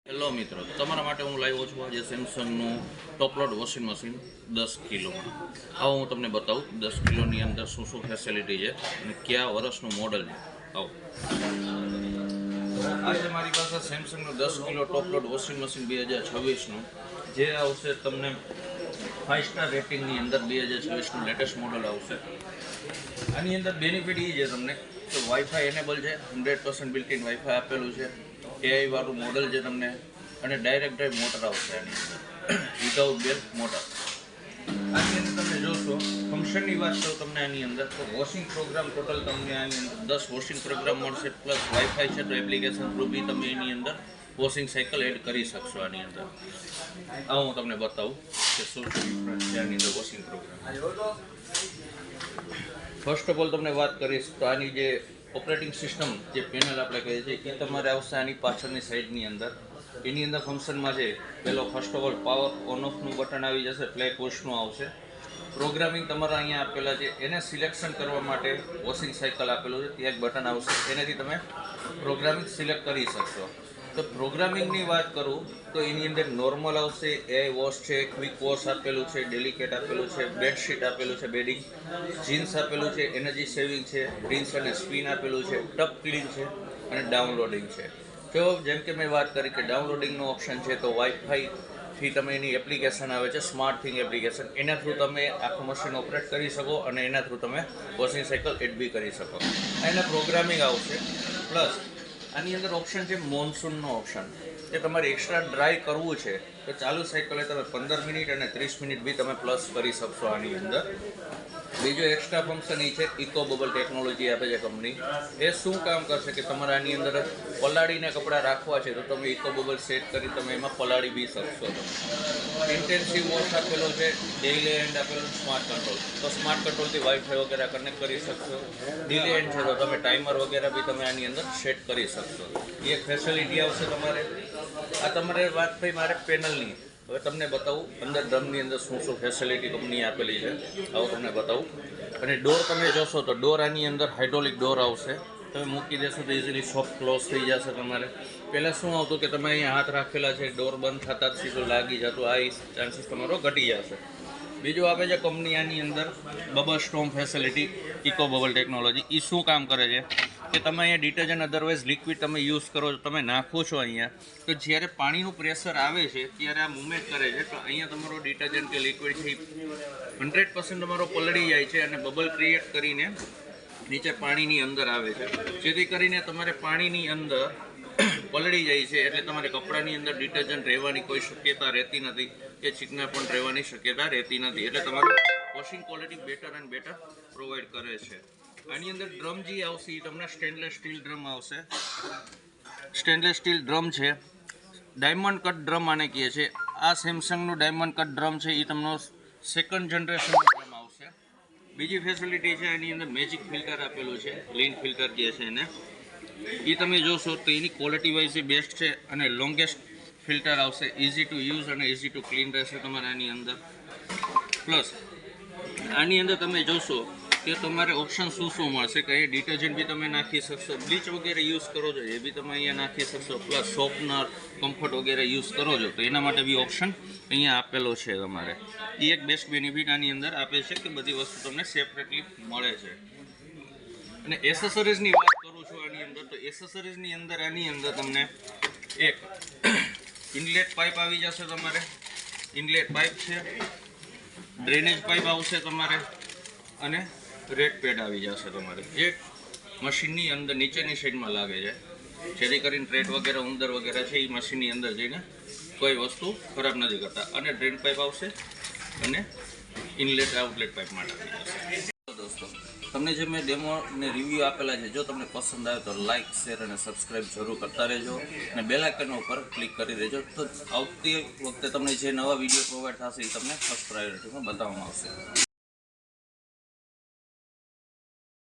Hello મિત્રો, તમારા માટે હું લાવ્યો છું આજે સેમસંગનું ટોપલોડ વોશિંગ મશીન 10 કિલોમાં. આવો હું તમને બતાવું 10 કિલોની અંદર શું શું ફેસિલિટી છે અને કયા વર્ષનું મોડલ છે. આવો આજે મારી પાસે સેમસંગનું 10 કિલો ટોપલોડ વોશિંગ મશીન 2026નું જે આવશે તમને 5 સ્ટાર રેટિંગની અંદર 2026નું લેટેસ્ટ મોડલ આવશે. આની અંદર બેનિફિટ એ છે તમને તો વાઈફાઈ એનેબલ છે, 100% બિલ્ટ-ઇન વાઈફાઈ આપેલું છે, એઆઈ વાળું મોડલ છે તમને, અને ડાયરેક્ટ ડ્રાઈવ મોટર આવશે આની અંદર, વિધાઉટ બેલ મોટર. આની અંદર તમે જોશો ફંક્શનની વાત કરું તમને આની અંદર તો વોશિંગ પ્રોગ્રામ ટોટલ તમને આની અંદર 10 વોશિંગ પ્રોગ્રામ મળશે, પ્લસ વાઈફાઈ છે તો એપ્લિકેશન થ્રુ બી તમે એની અંદર વોશિંગ સાયકલ એડ કરી શકશો. આની અંદર આ હું તમને બતાવું કે શું ડિફરન્સ છે આની અંદર washing programme. First of all તમને વાત કરીશ તો આની જે ઓપરેટિંગ સિસ્ટમ જે પેનલ આપણે કહીએ છીએ એ તમારે આવશે આની પાછળની સાઈડની અંદર. એની અંદર ફંક્શનમાં છે પહેલો first of all power on ઓફનું બટન આવી જશે, પ્લે પુશનું આવશે. પ્રોગ્રામિંગ તમારા અહીંયા આપેલા છે એને સિલેક્શન કરવા માટે વોશિંગ સાયકલ આપેલું છે, ત્યાં એક બટન આવશે, એનાથી તમે પ્રોગ્રામિંગ સિલેક્ટ કરી શકશો. તો પ્રોગ્રામિંગની વાત કરું તો એની અંદર નોર્મલ આવશે, એઆઈ વોશ છે, ક્વિક વોશ આપેલું છે, ડેલિકેટ આપેલું છે, બેડશીટ આપેલું છે, બેડિંગ જીન્સ આપેલું છે, એનર્જી સેવિંગ છે, રિન્સ અને સ્પિન આપેલું છે, ટપ ક્લીન છે અને ડાઉનલોડિંગ છે. તો જેમ કે મેં વાત કરી કે ડાઉનલોડિંગનો ઓપ્શન છે તો વાઈફાઈથી તમે એની એપ્લિકેશન આવે છે સ્માર્ટ થિંગ એપ્લિકેશન, એના થ્રુ તમે આખું મશીન ઓપરેટ કરી શકો અને એના થ્રુ તમે વોશિંગ સાયકલ એડ બી કરી શકો. એના પ્રોગ્રામિંગ આવશે. પ્લસ આની અંદર ઓપ્શન છે મોન્સૂનનો ઓપ્શન, જે તમારે એક્સ્ટ્રા ડ્રાય કરવું છે તો ચાલુ સાયકલે તમે 15 મિનિટ અને 30 મિનિટ બી તમે પ્લસ કરી શકશો આની અંદર. બીજું એક્સ્ટ્રા ફંક્શન એ છે ઇકો બબલ ટેકનોલોજી આપે છે કંપની. એ શું કામ કરશે કે તમારે આની અંદર પલાળીને કપડાં રાખવા છે તો તમે ઇકો બબલ સેટ કરી તમે એમાં પલાળી બી શકશો. ઇન્ટેન્સિવ વોશ આપેલો છે, ડેઇલી એન્ડ આપેલો સ્માર્ટ કંટ્રોલ, તો સ્માર્ટ કંટ્રોલથી વાઈફાઈ વગેરે કનેક્ટ કરી શકશો. ડેઇલી એન્ડ છે તો તમે ટાઈમર વગેરે બી તમે આની અંદર સેટ કરી શકશો. એ એક ફેસિલિટી આવશે તમારે. આ તમારે વાત થઈ મારે પેનલની. હવે તમને બતાવું અંદર ડ્રમની અંદર શું શું ફેસિલિટી કંપની આપેલી છે, આવું તમને બતાવું. અને ડોર તમે જોશો તો ડોર આની અંદર હાઇડ્રોલિક ડોર આવશે, તમે મૂકી દેશો તો ઇઝીલી સોફ્ટ ક્લોઝ થઈ જશે તમારે. પહેલાં શું આવતું કે તમે અહીંયા હાથ રાખેલા છે, ડોર બંધ થતાં જ સીધું લાગી જતું, આ ચાન્સીસ તમારો ઘટી જશે. બીજું આપે છે કંપની આની અંદર bubble storm facility, eco bubble technology. એ શું કામ કરે છે કે તમે અહીંયા ડિટર્જન્ટ અધરવાઇઝ લિક્વિડ તમે યુઝ કરો છો, તમે નાખો છો અહીંયા, તો જ્યારે પાણીનું પ્રેશર આવે છે ત્યારે આ મૂવમેન્ટ કરે છે તો અહીંયા તમારો ડિટર્જન્ટ કે લિક્વિડ છે 100% તમારો પલળી જાય છે અને બબલ ક્રિએટ કરીને નીચે પાણીની અંદર આવે છે, જેથી કરીને તમારે પાણીની અંદર પલળી જાય છે એટલે તમારે કપડાની અંદર ડિટર્જન્ટ રહેવાની કોઈ શક્યતા રહેતી નથી કે ચીકણા પણ રહેવાની શક્યતા રહેતી નથી, એટલે તમારું washing quality better and better provide કરે છે. આની અંદર ડ્રમ જે આવશે એ તમને સ્ટેનલેસ સ્ટીલ ડ્રમ આવશે. સ્ટેનલેસ સ્ટીલ ડ્રમ છે, ડાયમંડ કટ ડ્રમ આને કહે છે. આ સેમસંગનું ડાયમંડ કટ ડ્રમ છે એ તમને સેકન્ડ જનરેશનનું ડ્રમ આવશે. બીજી ફેસિલિટી છે એની અંદર મેજિક ફિલ્ટર આપેલું છે, લીન ફિલ્ટર કહે છે એને. એ તમે જોશો તો એની ક્વોલિટી વાઇઝ એ બેસ્ટ છે અને લોંગેસ્ટ ફિલ્ટર આવશે, ઇઝી ટુ યુઝ અને ઇઝી ટુ ક્લીન રહેશે તમારે આની અંદર. પ્લસ આની અંદર તમે જોશો કે તમારે ઓપ્શન શું મળશે કે એ ડિટર્જન્ટ બી તમે નાખી શકશો, બ્લીચ વગેરે યુઝ કરો છો એ બી તમે અહીંયા નાખી શકશો, પ્લસ શોપનર કમ્ફર્ટ વગેરે યુઝ કરો છો તો એના માટે બી ઓપ્શન અહીંયા આપેલો છે તમારે. એ એક બેસ્ટ બેનિફિટ આની અંદર આપે છે કે બધી વસ્તુ તમને સેપરેટલી મળે છે. અને એસેસરીઝની વાત કરું છું આની અંદર તો એસેસરીઝની અંદર આની અંદર તમને એક ઇનલેટ પાઇપ આવી જશે તમારે, ઇનલેટ પાઇપ છે, ડ્રેનેજ પાઇપ આવશે તમારે અને રેડ પેડ આવી જશે તમારે, જે મશીનની અંદર નીચેની સાઈડમાં લાગે છે જેથી કરીને ટ્રેડ વગેરે ઉંદર વગેરે છે એ મશીનની અંદર જઈને કોઈ વસ્તુ ખરાબ નથી કરતા. અને ડ્રેન પાઇપ આવશે અને ઇનલેટ આઉટલેટ પાઇપ માટે આવી જશે. દોસ્તો તમને જે મેં ડેમો ને રિવ્યૂ આપેલા છે જો તમને પસંદ આવે તો લાઇક, શેર અને સબસ્ક્રાઈબ જરૂર કરતા રહેજો અને બેલ આઇકન ઉપર ક્લિક કરી દેજો તો આવતી વખતે તમને જે નવા વિડીયો પ્રોવાઈડ થશે એ તમને ફર્સ્ટ પ્રાયોરિટીમાં બતાવવામાં આવશે.